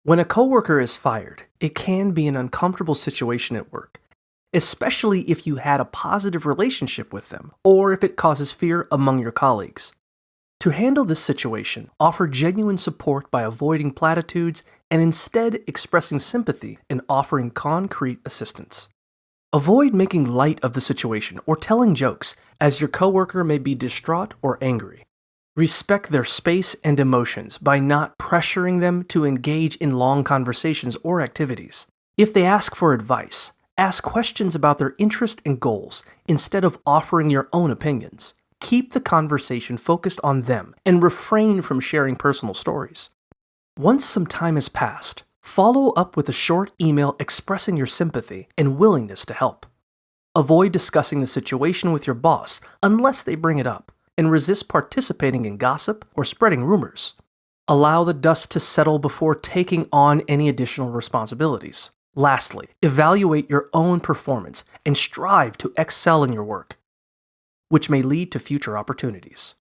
When a coworker is fired, it can be an uncomfortable situation at work, especially if you had a positive relationship with them or if it causes fear among your colleagues. To handle this situation, offer genuine support by avoiding platitudes and instead expressing sympathy and offering concrete assistance. Avoid making light of the situation or telling jokes, as your coworker may be distraught or angry. Respect their space and emotions by not pressuring them to engage in long conversations or activities. If they ask for advice, ask questions about their interest and goals instead of offering your own opinions. Keep the conversation focused on them and refrain from sharing personal stories. Once some time has passed, follow up with a short email expressing your sympathy and willingness to help. Avoid discussing the situation with your boss unless they bring it up, and resist participating in gossip or spreading rumors. Allow the dust to settle before taking on any additional responsibilities. Lastly, evaluate your own performance and strive to excel in your work, which may lead to future opportunities.